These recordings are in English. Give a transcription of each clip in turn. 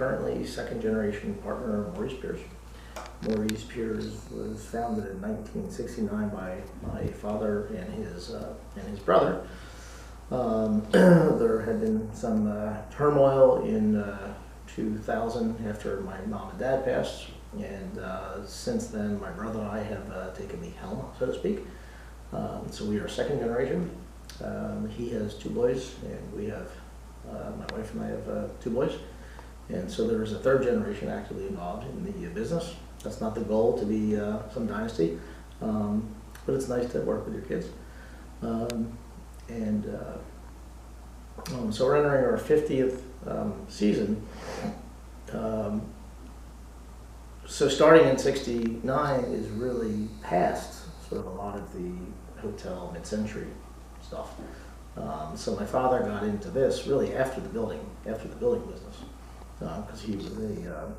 currently second generation partner of Morey Spears. Morey Spears was founded in 1969 by my father and his brother. There had been some turmoil in 2000 after my mom and dad passed, and since then my brother and I have taken the helm, so to speak. So we are second generation. He has 2 boys, and we have, my wife and I have 2 boys. And so there is a third generation actively involved in the business. That's not the goal, to be some dynasty, but it's nice to work with your kids. So we're entering our 50th season. So starting in '69 is really past sort of a lot of the hotel mid-century stuff. So my father got into this really after the building business, because he was a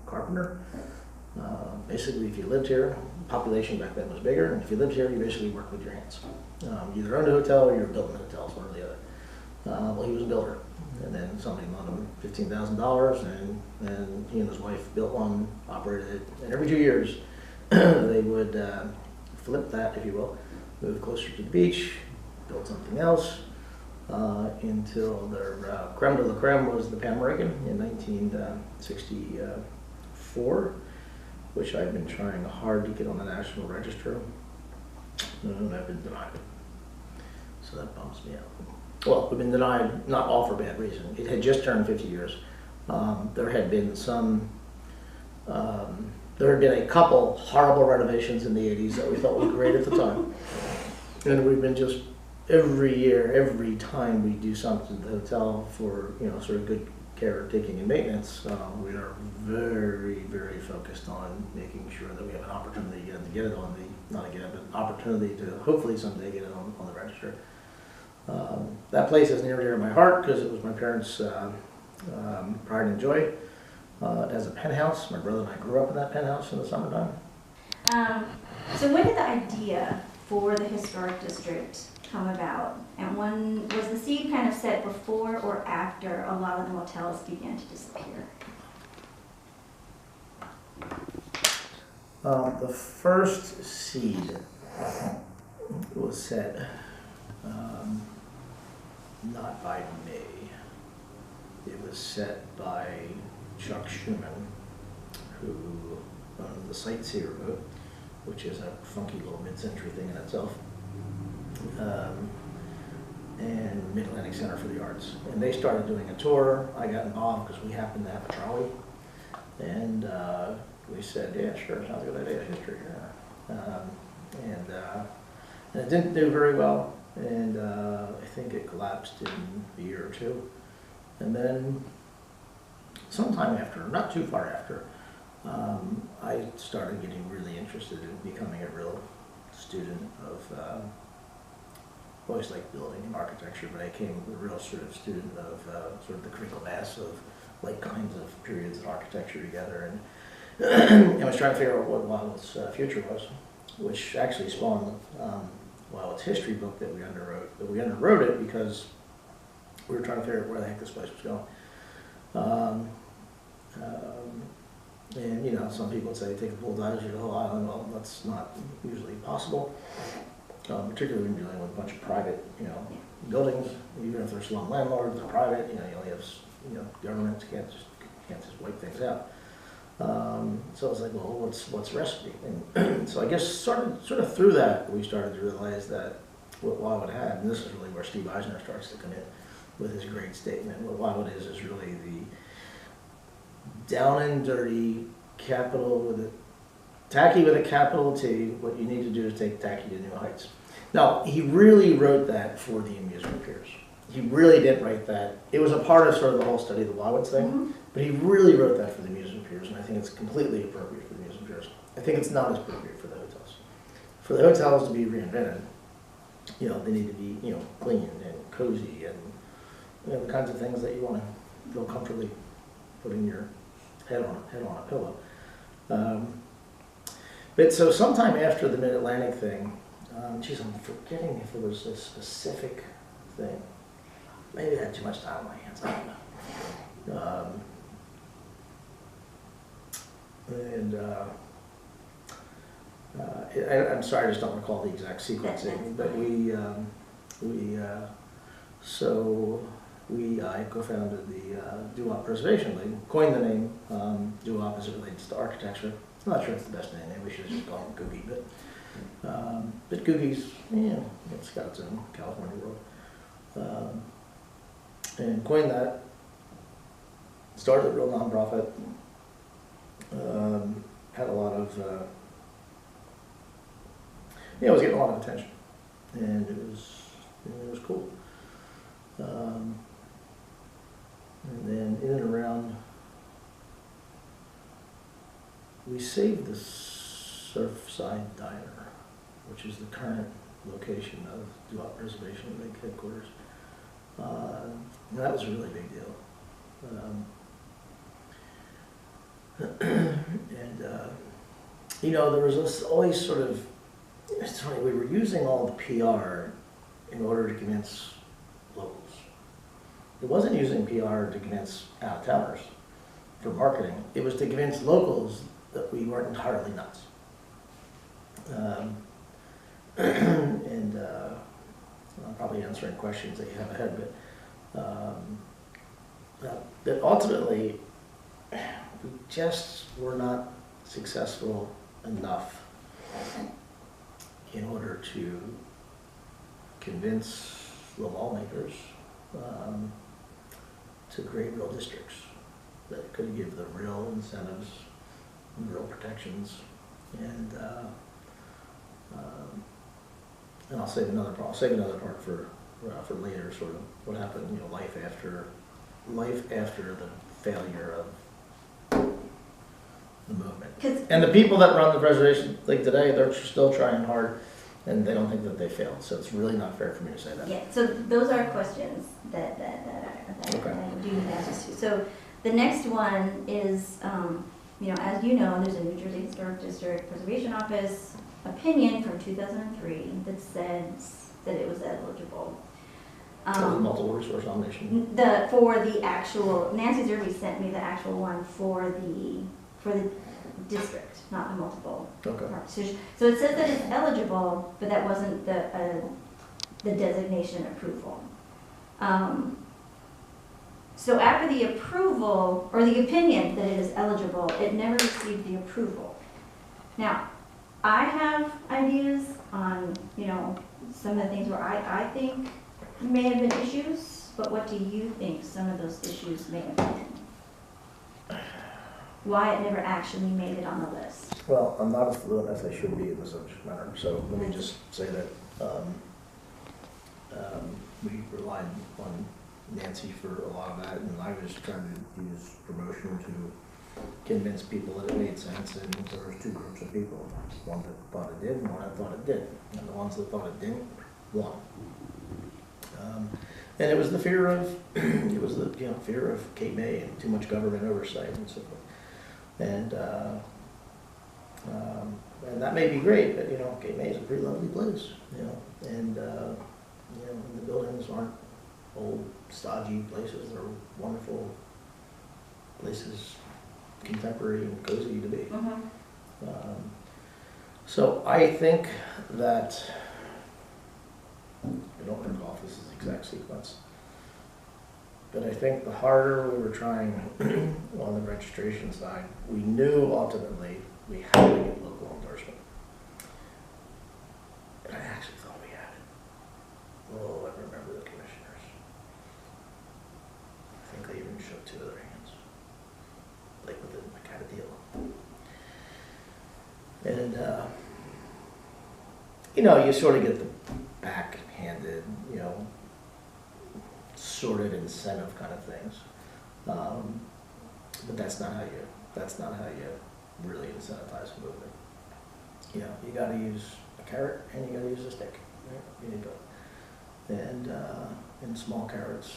carpenter. Basically, if you lived here, population back then was bigger, and if you lived here, you basically worked with your hands. You either owned a hotel or you were building hotels, one or the other. Well, he was a builder, and then somebody loaned him $15,000, and he and his wife built one, operated it, and every 2 years they would flip that, if you will, move closer to the beach, build something else, until their creme de la creme was the Pan American in 1964, which I've been trying hard to get on the National Register, and I've been denied. So that bums me out. Well, we've been denied, not all for bad reason. It had just turned 50 years. There had been a couple horrible renovations in the 80s that we thought was great at the time. And we've been just, every year, every time we do something at the hotel for, sort of good caretaking and maintenance, we are very, very focused on making sure that we have an opportunity to get it on the, not again, but an opportunity to hopefully someday get it on the register. That place is near and dear to my heart because it was my parents' pride and joy. It has a penthouse. My brother and I grew up in that penthouse in the summertime. So when did the idea for the historic district come about? And when was the seed kind of set before or after a lot of the motels began to disappear? The first seed was set not by me. It was set by Chuck Schumann, who owned the Sightseer boat, which is a funky little mid-century thing in itself, and Mid-Atlantic Center for the Arts. And they started doing a tour. I got involved because we happened to have a trolley, and we said, yeah, sure, sounds like a good idea, history. Yeah. And it didn't do very well, and I think it collapsed in a year or 2. And then sometime after, not too far after, I started getting really interested in becoming a real student of, always liked building and architecture, but I became a real sort of student of sort of the critical mass of like kinds of periods of architecture together, and I was trying to figure out what Wildwood's future was, which actually spawned Wildwood's history book that we underwrote. But we underwrote it because we were trying to figure out where the heck this place was going. And some people would say take a bulldozer to the whole island. Well, that's not usually possible, particularly when you're dealing with a bunch of private, buildings. Even if they're slum landlords, they're private. You only have, governments can't just wipe things out. So I was like, well, what's the recipe? And so I guess sort of through that, we started to realize that what Wildwood had, and this is really where Steve Eisner starts to come in with his great statement. What Wildwood is really the down and dirty capital with tacky with a capital T. What you need to do is take tacky to new heights. Now, he really wrote that for the amusement piers. He really didn't write that. It was a part of sort of the whole study of the Wildwood thing, but he really wrote that for the amusement piers, and I think it's completely appropriate for the amusement piers. I think it's not as appropriate for the hotels. For the hotels to be reinvented, they need to be, clean and cozy and, the kinds of things that you want to feel comfortably putting your head on a pillow. But so sometime after the Mid-Atlantic thing, geez, I'm forgetting if it was a specific thing. Maybe I had too much time on my hands, I don't know. Um, and I'm sorry, I just don't recall the exact sequencing, but I co-founded the Doo Wop Preservation League, coined the name Doo Wop as it relates to architecture. I'm not sure it's the best name, we should have just called it Googie, but Googie's, it's got its own California world. And coined that, started a real nonprofit, had a lot of, it was getting a lot of attention, and it was cool. And then in and around, we saved the Surfside Diner, which is the current location of Doo Wop Preservation League headquarters. That was a really big deal. There was this always sort of, it's funny, we were using all the PR in order to convince locals. It wasn't using PR to convince out-of-towners for marketing. It was to convince locals that we weren't entirely nuts. I'm probably answering questions that you have ahead, but ultimately, we just were not successful enough in order to convince the lawmakers to create real districts that could give them real incentives, real protections, and I'll save another part for later. Sort of what happened, life after the failure of the movement. And the people that run the preservation league today, they're still trying hard, and they don't think that they failed. So it's really not fair for me to say that. Yeah. So those are questions that I do need answers to. So the next one is, as you know, there's a New Jersey Historic District Preservation Office opinion from 2003 that said that it was eligible. Multiple resource nomination. For the actual, Nancy Zerbe sent me the actual one for the district, not the multiple. Okay. So it says that it's eligible, but that wasn't the designation approval. So after the approval, or the opinion that it is eligible, it never received the approval. Now, I have ideas on, some of the things where I think may have been issues, but what do you think some of those issues may have been? Why it never actually made it on the list? Well, I'm not as fluent as I should be in the subject matter, so let me just say that we relied on Nancy for a lot of that, and I was trying to use promotion to convince people that it made sense, and there was two groups of people, one that thought it did and one that thought it didn't, and the ones that thought it didn't won. And it was the fear of fear of Cape May and too much government oversight and so forth. And that may be great, but Cape May is a pretty lovely place, and the buildings aren't old, stodgy places. They're wonderful places, contemporary and cozy to be. Mm-hmm. So I think that, I don't recall if this is the exact sequence, but I think the harder we were trying on the registration side, we knew ultimately we had to get local endorsement. And I actually thought we had it. Oh, I remember the commissioners. I think they even shook two of their hands, like with a kind of deal. And, you sort of get the backhanded, sort of incentive kind of things. But that's not how you really incentivize a movement. You gotta use a carrot and you gotta use a stick. Right? You need both. And small carrots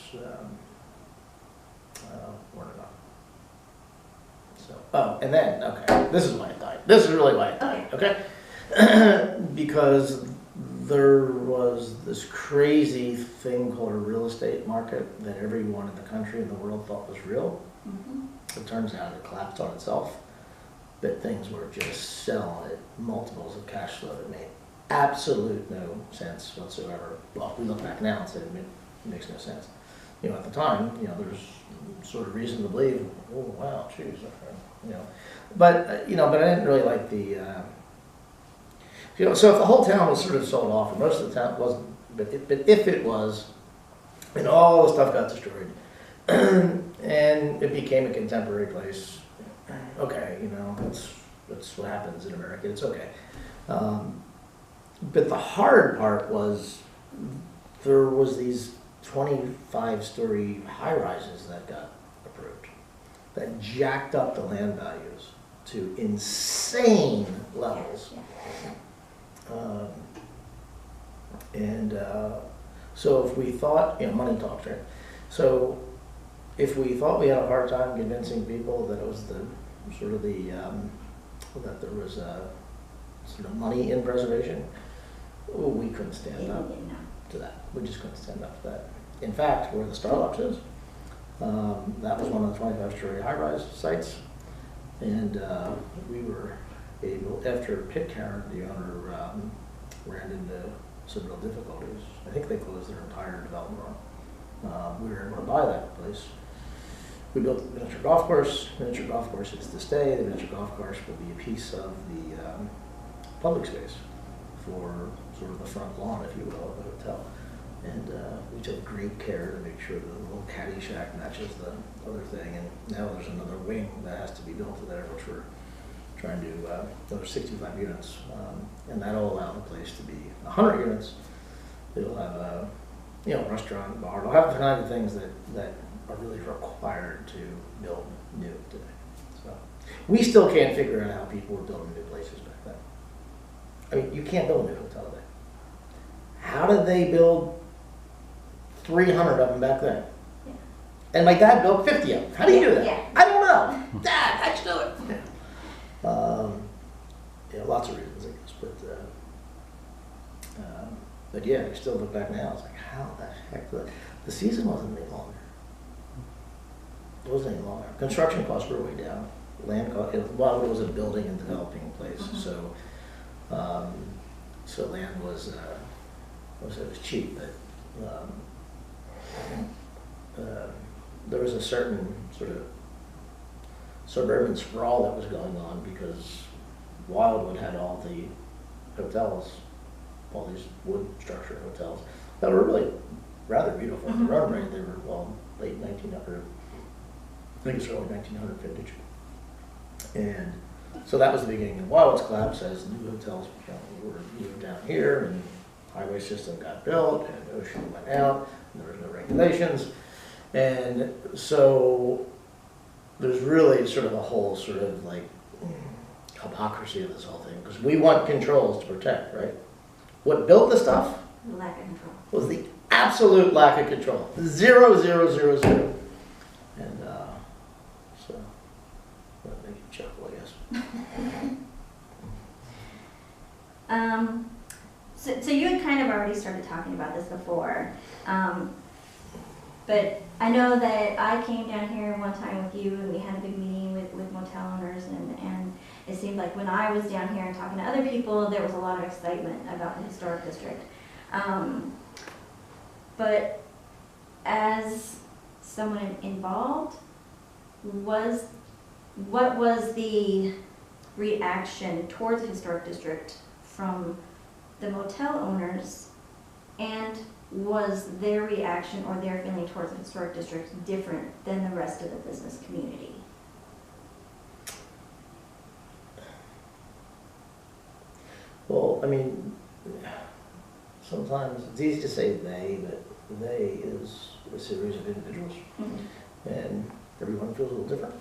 weren't enough. So, and then, okay, this is why it died. This is really why it died, okay? Because there was this crazy thing called a real estate market that everyone in the country and the world thought was real. It turns out it collapsed on itself, but things were just selling at multiples of cash flow that made absolute no sense whatsoever. Well, we look back now and say it makes no sense. You know, at the time, you know, there's sort of reason to believe, oh wow, geez, you know. But I didn't really like the, you know, so if the whole town was sort of sold off, or most of the town wasn't, but if it was, and all the stuff got destroyed, and it became a contemporary place, okay, you know, that's what happens in America, it's okay. But the hard part was there was these 25-story high-rises that got approved that jacked up the land values to insane levels. So if we thought, you know, money talks, right? So if we thought we had a hard time convincing people that it was the sort of the that there was a sort of money in preservation, we couldn't stand up to that. We just couldn't stand up to that. In fact, where the Starbucks is, that was one of the 25-story high-rise sites, and we were able, after Pitcairn, the owner, ran into some real difficulties. I think they closed their entire development arm. We were able to buy that place. We built the miniature golf course. Miniature golf course is to stay. The miniature golf course will be a piece of the public space for sort of the front lawn, if you will, of the hotel. And we took great care to make sure the little caddy shack matches the other thing. And now there's another wing that has to be built there, which we're trying to, there's 65 units. And that'll allow the place to be 100 units. It'll have a, you know, restaurant, bar. It'll have the kind of things that are really required to build new today. So we still can't figure out how people were building new places back then. I mean, you can't build a new hotel today. How did they build 300 of them back then? Yeah. And my dad built 50 of them. How do you do that? Yeah. I don't know. Dad, how'd you do it? Yeah. Yeah, lots of reasons, I guess, but yeah, you still look back now, it's like, how the heck, the season wasn't any longer. It wasn't any longer. Construction costs were way down. Land cost, Wildwood was a building and developing place, so land was, it was cheap, but there was a certain sort of suburban sprawl that was going on because Wildwood had all the hotels, all these wood structured hotels that were really rather beautiful. The run rate, they were, well, late 1900, I think it's early 1900 vintage. And so that was the beginning of Wildwood's collapse as new hotels were moved down here, and highway system got built, and ocean went out, and there was no regulations. And so there's really sort of a whole sort of like hypocrisy of this whole thing, because we want controls to protect, right? What built the stuff Lack of control. was the absolute lack of control. 0, 0, 0, 0. And so that makes you chuckle, I guess. So you had kind of already started talking about this before, but I know that I came down here one time with you and we had a big meeting with motel owners, and it seemed like when I was down here and talking to other people, there was a lot of excitement about the historic district. But as someone involved, what was the reaction towards the historic district from the motel owners, and was their reaction or their feeling towards the historic district different than the rest of the business community? Well, I mean, sometimes it's easy to say they, but they is a series of individuals, and everyone feels a little different.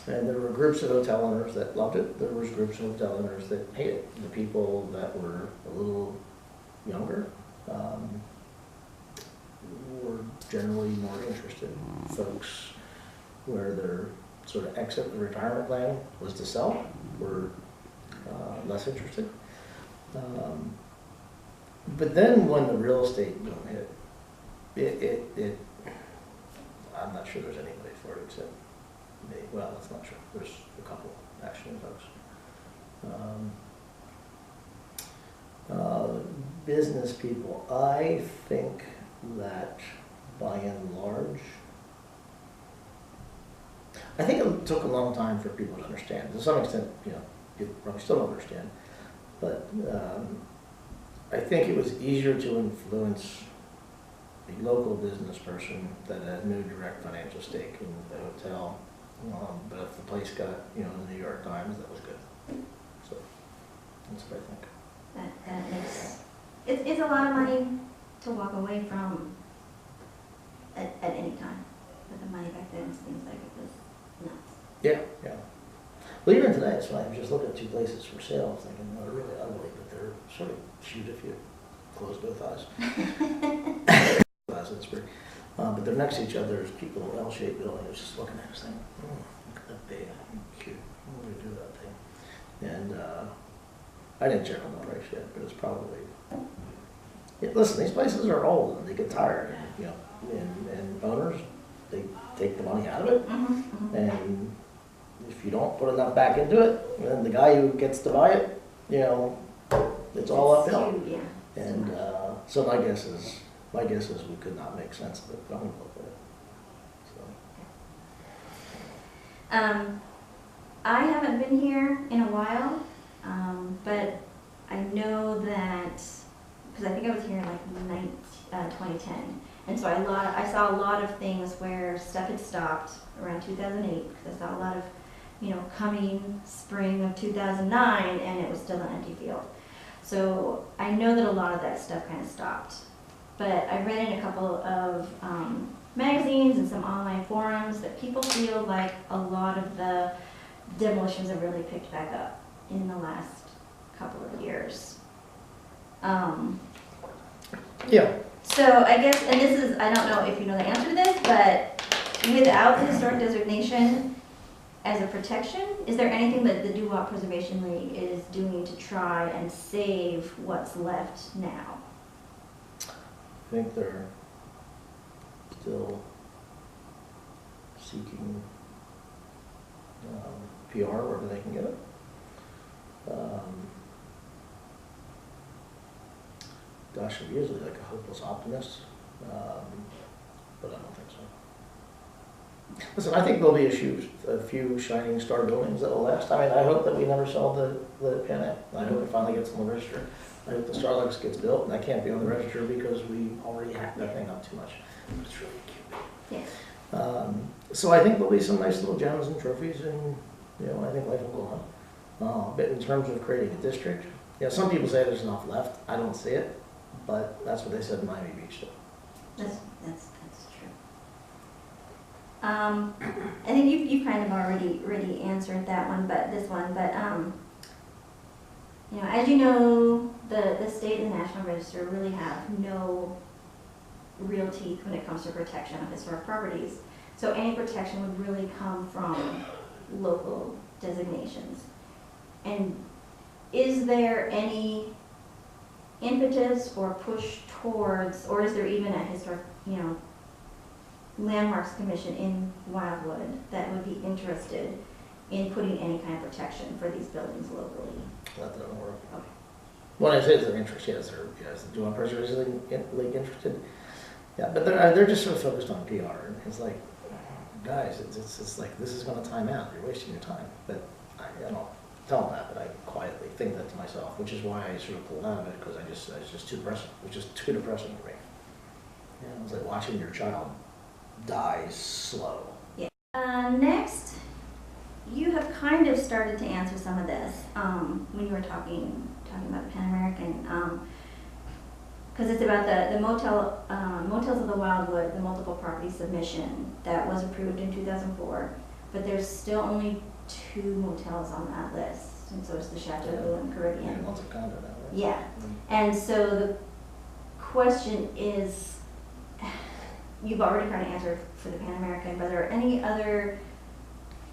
And there were groups of hotel owners that loved it. There was groups of hotel owners that hated it. The people that were a little younger were generally more interested. Folks where their sort of exit, the retirement plan was to sell, were less interested. But then when the real estate boom hit, it I'm not sure there's anybody for it except me. Well, that's not true. There's a couple, actually, folks. Business people, I think that by and large, I think it took a long time for people to understand. To some extent, people probably still don't understand. But I think it was easier to influence a local business person that had no direct financial stake in the hotel. But if the place got, the New York Times, that was good. So that's what I think. That makes, it's a lot of money to walk away from at any time. But the money back then seems like it was nuts. Yeah. Well, even today, it's fine. I'm just looking at two places for sale, thinking, they're really ugly, but they're sort of cute if you close both eyes. But they're next to each other. There's people in L-shaped building. I was just looking at it saying, look at that big, cute. What do we do that thing? And I didn't check on the price yet, but it's probably. Yeah, listen, these places are old and they get tired. And owners, they take the money out of it. And if you don't put enough back into it, then the guy who gets to buy it, it's all uphill. Yeah. And so my guess is we could not make sense of it going with it. So. I haven't been here in a while, but I know that, because I think I was here in like 2010, and so I saw a lot of things where stuff had stopped around 2008, because I saw a lot of, coming spring of 2009, and it was still an empty field. So I know that a lot of that stuff kind of stopped. But I read in a couple of magazines and some online forums that people feel like a lot of the demolitions have really picked back up in the last couple of years. Yeah. So I guess, and this is, I don't know if you know the answer to this, but without the historic designation as a protection, is there anything that the Doo Wop Preservation League is doing to try and save what's left now? I think they're still seeking PR wherever they can get it. Gosh, I'm usually like a hopeless optimist, but I don't think so. Listen, I think there'll be a few shining star buildings that will last. I mean, I hope that we never sell the Pan Am. I hope it finally gets on the register. I hope the Starbucks gets built, and that can't be on the register because we already hacked that thing up too much. But it's really cute. Yeah. So I think there'll be some nice little gems and trophies, and I think life will go on. But in terms of creating a district, some people say there's enough left. I don't see it, but that's what they said in Miami Beach. So. That's true. I think you kind of already answered that one, but this one, but as you know, the state and the National Register really have no real teeth when it comes to protection of historic properties. So any protection would really come from local designations. And is there any impetus or push towards, or is there even a historic, landmarks commission in Wildwood that would be interested in putting any kind of protection for these buildings locally? Not that I'm aware of. Okay. What I say is they're interested, is the Doo Wop Preservation League interested? Yeah, but they're just sort of focused on PR, and it's like, guys, it's like, this is going to time out. You're wasting your time. But I don't tell them that, but I quietly think that to myself, which is why I sort of pulled out of it, because it's just too depressing. It was just too depressing for me. It was like watching your child die slow. Yeah. Next, you have kind of started to answer some of this when you were talking about the Pan American, because it's about the Motels of the Wildwood, the multiple property submission that was approved in 2004, but there's still only 2 motels on that list, and so it's the Chateau Blue and Caribbean. Yeah, lots of condo now, right? Yeah, and so the question is, you've already kind of answered for the Pan American, but are there any other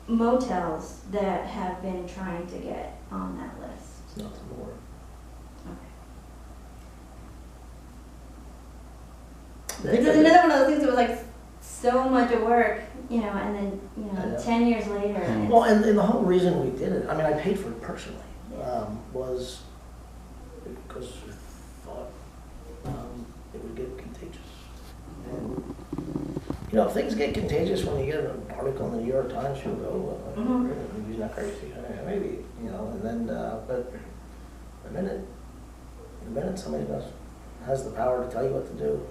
motels that have been trying to get on that list? Nothing more. This is another one of those things that was like so much work, you know, and then, you know, 10 years later. And well, and the whole reason we did it, I mean, I paid for it personally, was because we thought it would get contagious. And, you know, things get contagious when you get an article in the New York Times, you'll go, he's not crazy, maybe, you know, and then, but the minute somebody has the power to tell you what to do,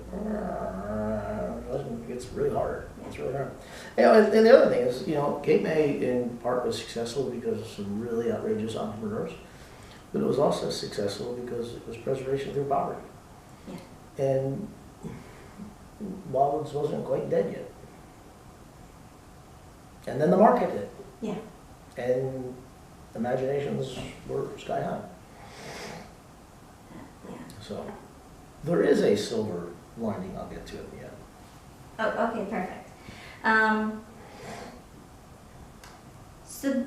it's really hard. It's really hard. You know, and the other thing is, you know, Cape May in part was successful because of some really outrageous entrepreneurs, but it was also successful because it was preservation through poverty. Yeah. And Wildwood wasn't quite dead yet. And then the market hit. Yeah. And imaginations were sky high. Yeah. So there is a silver lining. I'll get to it in the end. Oh, okay, perfect. So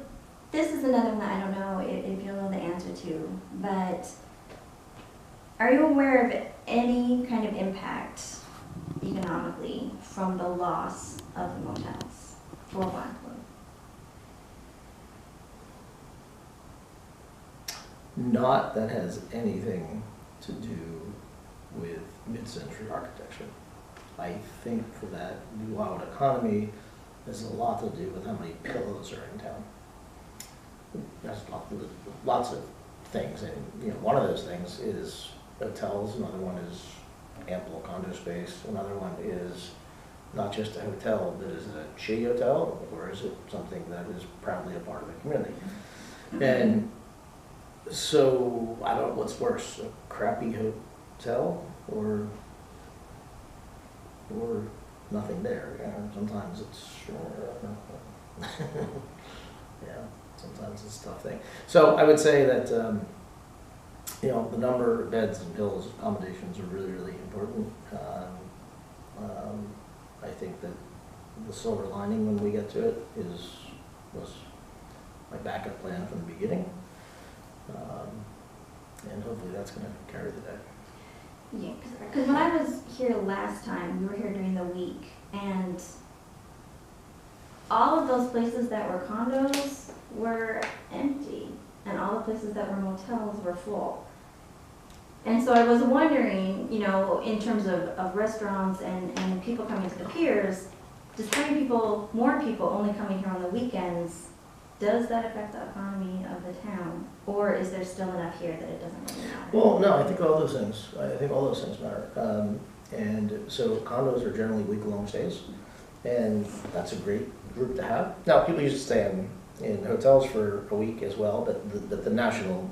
this is another one that I don't know if you'll know the answer to, but are you aware of any kind of impact economically from the loss of the motels for Wildwood? Not that has anything to do with mid-century architecture. I think that the Wildwood economy has a lot to do with how many pillows are in town. There's lots of things, and you know, one of those things is hotels. Another one is ample condo space. Another one is not just a hotel, but is it a shitty hotel, or is it something that is proudly a part of the community? And so I don't know what's worse, a crappy hotel or nothing there. Sometimes it's yeah, sometimes it's a tough thing. So I would say that you know, the number of beds and pillows, accommodations are really, really important. I think that the silver lining when we get to it was my backup plan from the beginning. And hopefully that's going to carry the day. Yeah, because when I was here last time, we were here during the week, and all of those places that were condos were empty, and all the places that were motels were full. And so I was wondering, you know, in terms of restaurants and people coming to the piers, just having more people only coming here on the weekends, does that affect the economy of the town? Or is there still enough here that it doesn't really matter? Well, no, I think all those things matter. And so condos are generally week-long stays, and that's a great group to have. Now, people used to stay in hotels for a week as well, but the national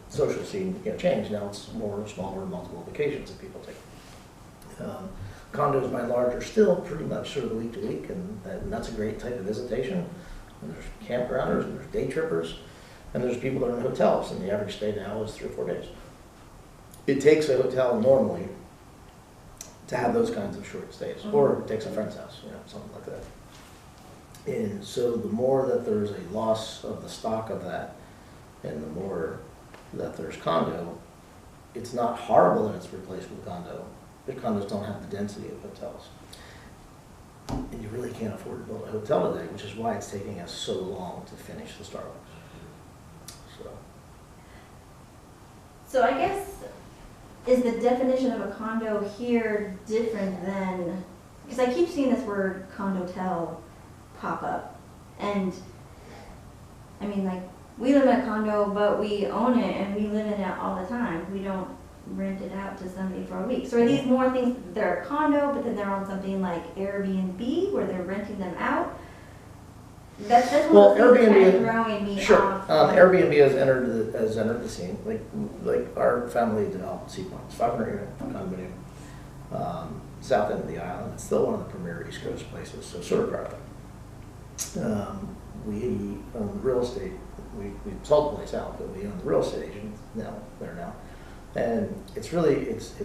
social scene, you know, changed. Now it's more smaller, multiple vacations that people take. Condos by and large are still pretty much sort of week to week, and that's a great type of visitation. And there's campgrounders, and there's day trippers, and there's people that are in hotels, and the average stay now is 3 or 4 days. It takes a hotel normally to have those kinds of short stays, or it takes a friend's house, you know, something like that. And so the more that there's a loss of the stock of that, and the more that there's condo, it's not horrible that it's replaced with condo, but condos don't have the density of hotels. And you really can't afford to build a hotel today, which is why it's taking us so long to finish the Starbucks. So I guess, is the definition of a condo here different than, because I keep seeing this word condotel pop up, and I mean, like, we live in a condo, but we own it and we live in it all the time. We don't rent it out to somebody for a week. So are these more things that are a condo, but then they're on something like Airbnb, where they're renting them out? That's one of the things that's kind of throwing me off. Airbnb has entered the scene. Like our family developed Seapoints, 500 unit condominium, south end of the island. It's still one of the premier East Coast places, so sort of private. We own the real estate. We sold the place out, but we own the real estate agent now. And it's really, it's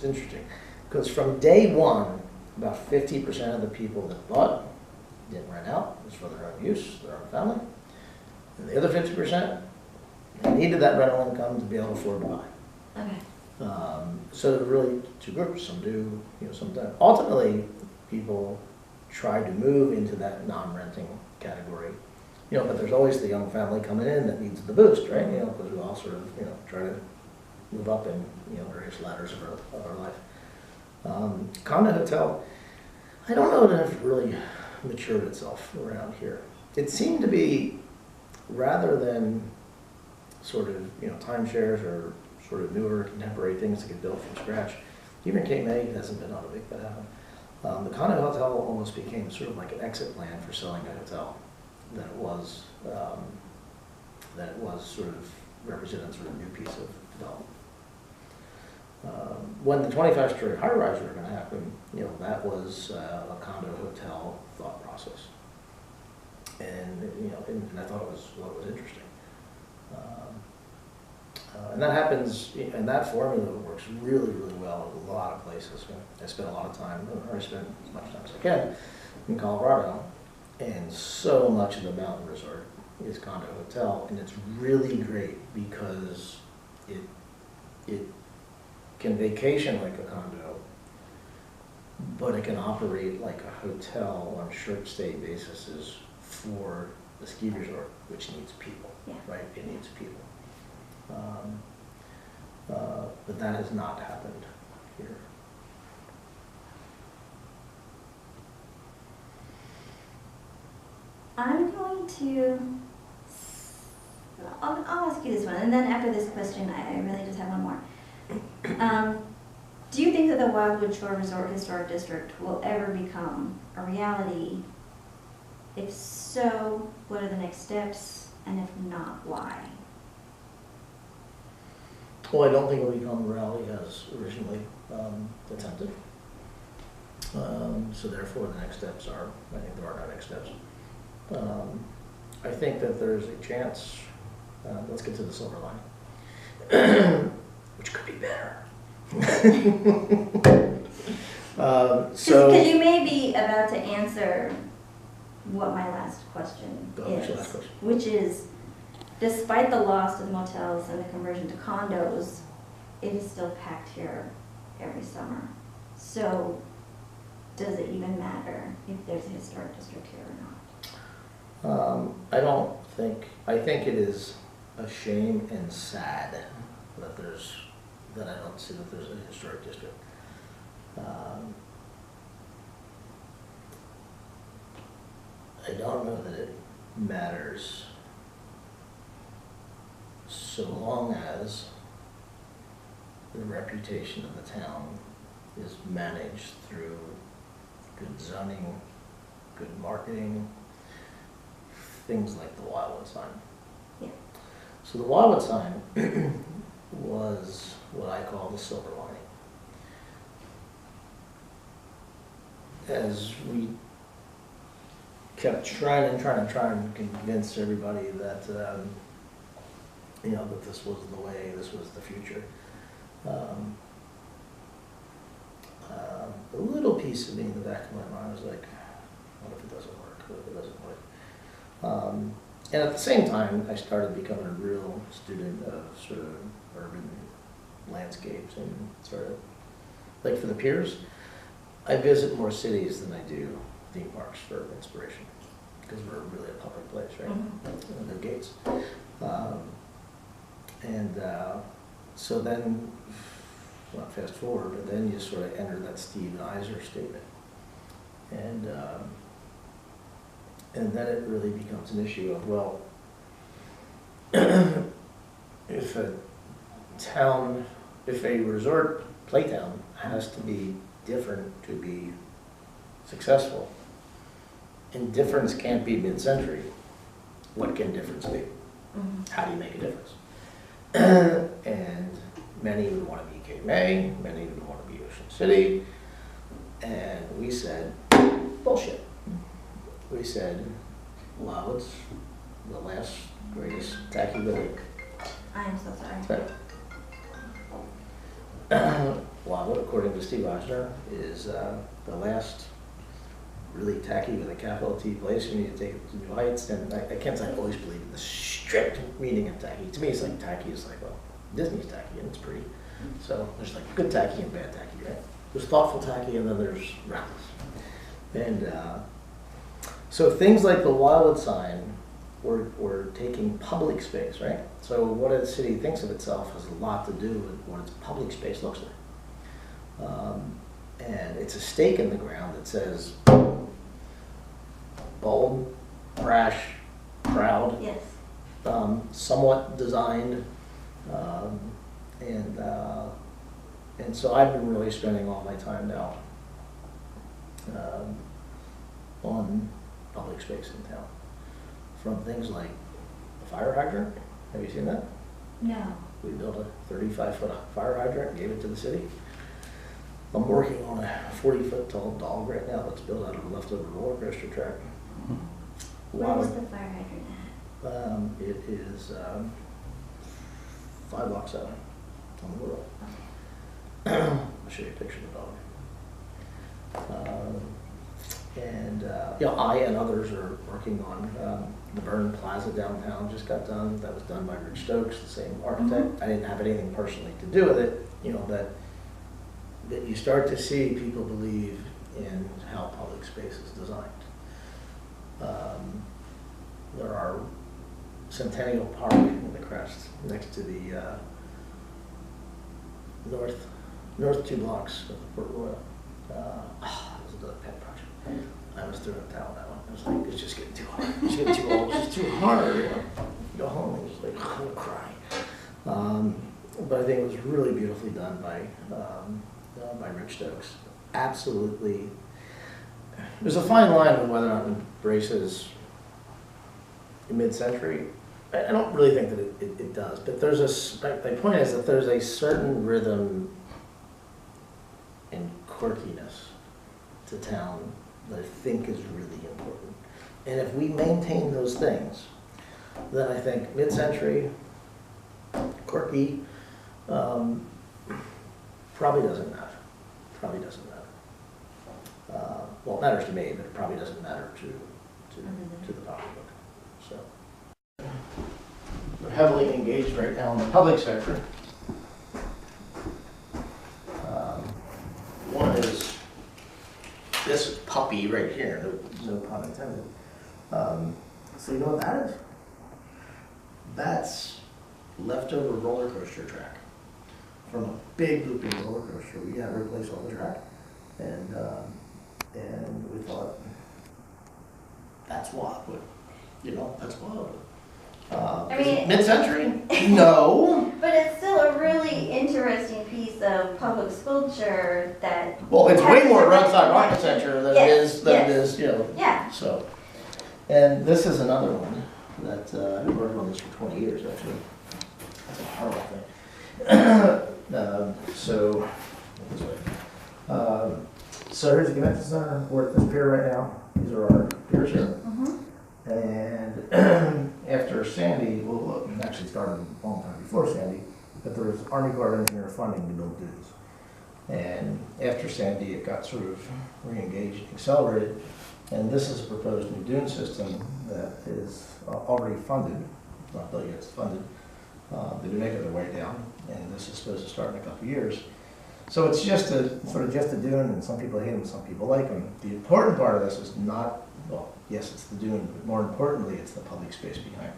interesting, because from day one, about 50% of the people that bought didn't rent out. It was for their own use, their own family. And the other 50% needed that rental income to be able to afford to buy. Okay. So there are really two groups, some do, some don't. Ultimately, people try to move into that non-renting category, but there's always the young family coming in that needs the boost, right? Because we all sort of, try to move up in, various ladders of our life. Condo hotel, I don't know that it really matured itself around here. It seemed to be, rather than sort of, timeshares or sort of newer contemporary things that get built from scratch, even Cape May hasn't been on a big bet happen. The condo hotel almost became sort of like an exit plan for selling a hotel than it was sort of represented sort of a new piece of development. When the 25-story high-rise were going to happen, that was a condo hotel thought process, and and I thought it was what was interesting. And that happens, and that formula works really, really well in a lot of places. I spent a lot of time, or I spent as much time as I can, in Colorado, and so much of the mountain resort is condo hotel, and it's really great because it can vacation like a condo, but it can operate like a hotel on short stay basis for the ski resort, which needs people, right? It needs people. But that has not happened here. I'm going to, I'll ask you this one, and then after this question, I really just have one more. Do you think that the Wildwood Shore Resort Historic District will ever become a reality? If so, what are the next steps? And if not, why? Well, I don't think it will become a reality as originally attempted. So therefore, the next steps are, I think there are no next steps. I think that there's a chance, let's get to the silver lining, which could be better. Because you may be about to answer what my last question is, which is, despite the loss of motels and the conversion to condos, it is still packed here every summer. So does it even matter if there's a historic district here or not? I think it is a shame and sad that I don't see that there's a historic district. I don't know that it matters so long as the reputation of the town is managed through good zoning, good marketing, things like the Wildwood sign. Yeah. So the Wildwood sign was what I call the silver lining. As we kept trying to convince everybody that that this was the way, this was the future. A little piece of me in the back of my mind was like, what if it doesn't work? What if it doesn't work? And at the same time, I started becoming a real student of sort of urban landscapes and sort of, like for the piers, I visit more cities than I do theme parks for inspiration, because we're really a public place, right? Mm-hmm. No gates. So then, well, fast forward, but then you sort of enter that Steve Iser statement. And then it really becomes an issue of, well, if a resort playtown has to be different to be successful, and difference can't be mid-century, what can difference be? Mm-hmm. How do you make a difference? And many would want to be Cape May, many would want to be Ocean City, and we said, bullshit. We said, Wildwood's the last greatest tacky village. I am so sorry. Wildwood, according to Steve Eisner, is the last really tacky with a capital T place. You need to take it to new heights. And I can't say I always believe in the strict meaning of tacky. To me, it's like tacky is like, well, Disney's tacky and it's pretty. So there's like good tacky and bad tacky, right? There's thoughtful tacky and then there's reckless. And so things like the Wildwood sign, we're taking public space, right? So what a city thinks of itself has a lot to do with what its public space looks like. And it's a stake in the ground that says bold, brash, proud, Yes. somewhat designed, and so I've been really spending all my time now on public space in town. From things like the fire hydrant. Have you seen that? No. We built a 35-foot fire hydrant and gave it to the city. I'm working on a 40-foot tall dog right now that's built out of a leftover roller coaster track. Where is the fire hydrant at? It is 5 blocks out on the road. I'll show you a picture of the dog. I and others are working on the Burn Plaza downtown. Just got done. That was done by Rich Stokes, the same architect. I didn't have anything personally to do with it. You know, that you start to see people believe in how public space is designed. There are Centennial Park in the crest next to the north 2 blocks of Port Royal. That was another pet project. I was throwing a towel on that one. I was like, it's just getting too hard. It's getting too old. It's just too hard. You know? Go home and just like, I'm gonna cry. But I think it was really beautifully done by Rich Stokes. Absolutely. There's a fine line on whether or not it embraces mid-century. I don't really think that it does, but there's my point is that there's a certain rhythm and quirkiness to town that I think is really important. And if we maintain those things, then I think mid-century, quirky, probably doesn't matter. Probably doesn't matter. Well, it matters to me, but it probably doesn't matter to the pocketbook. So we're heavily engaged right now in the public sector. One is this puppy right here, no pun intended. So you know what that is? That's leftover roller coaster track from a big looping roller coaster. We had to replace all the track, and we thought that's Wildwood. You know, that's Wildwood. I mean, mid-century? No. But it's still a really interesting piece of public sculpture that. Well, it's has way more a roadside connection. architecture than Yes, it is, you know. Yeah. So, and this is another one that I've been working on this for 20 years actually. That's a horrible thing. This way. So here's the convention center. We're at this pier right now. These are our piers here. And after Sandy, well, it actually started a long time before Sandy, but there was Army Corps of Engineer funding to build dunes. And after Sandy, it got sort of re-engaged, accelerated, and this is a proposed new dune system that is already funded. It's not built yet, it's funded. They've been making their way down, and this is supposed to start in a couple of years. So it's just a sort of just a dune, and some people hate them, some people like them. The important part of this is not, well, yes, it's the dune, but more importantly, it's the public space behind.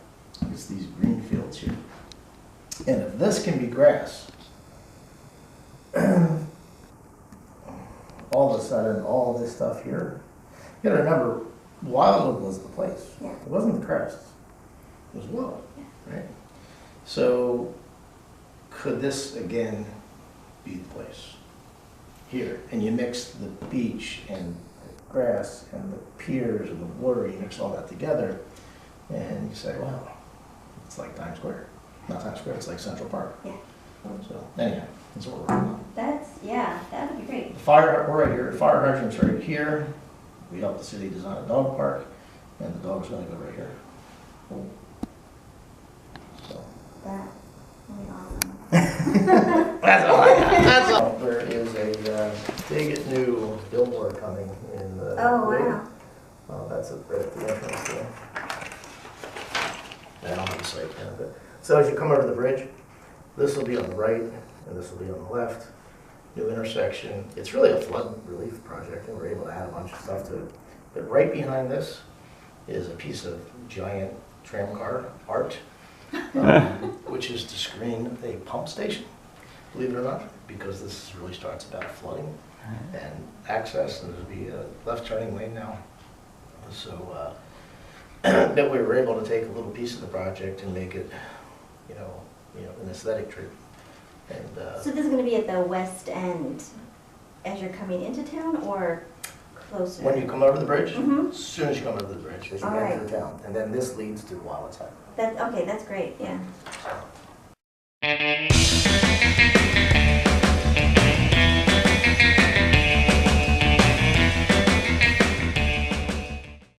It's these green fields here. And if this can be grass, all of a sudden, all this stuff here, you gotta remember, Wildwood was the place. Yeah. It wasn't the crests. It was Wildwood, right? So could this, again, be the place here? And you mix the beach and the grass and the piers and the water, you mix all that together, and you say, wow, it's like Times Square. Not Times Square, it's like Central Park. Yeah. So anyhow, that's what we're working on. That would be great. We're right here, fire hydrant's right here. We helped the city design a dog park, and the dog's gonna go right here. So. That would be awesome. That's all I got. That's all. There is a big new billboard coming in the. Oh, wow. Oh, that's right at the entrance there. I don't have a site plan, but, so as you come over the bridge, This will be on the right, and this will be on the left. New intersection. It's really a flood relief project, and we're able to add a bunch of stuff to it. But right behind this is a piece of giant tram car art, which is to screen a pump station, believe it or not, because this really starts about flooding and access, and there'll be a left turning lane now. So that we were able to take a little piece of the project and make it, you know, an aesthetic trip. And So this is gonna be at the west end as you're coming into town, or closer? when you come over the bridge, Mhm. as soon as you come over the bridge, as you All enter right. town, and then this leads to Wildwood. Okay, that's great, yeah.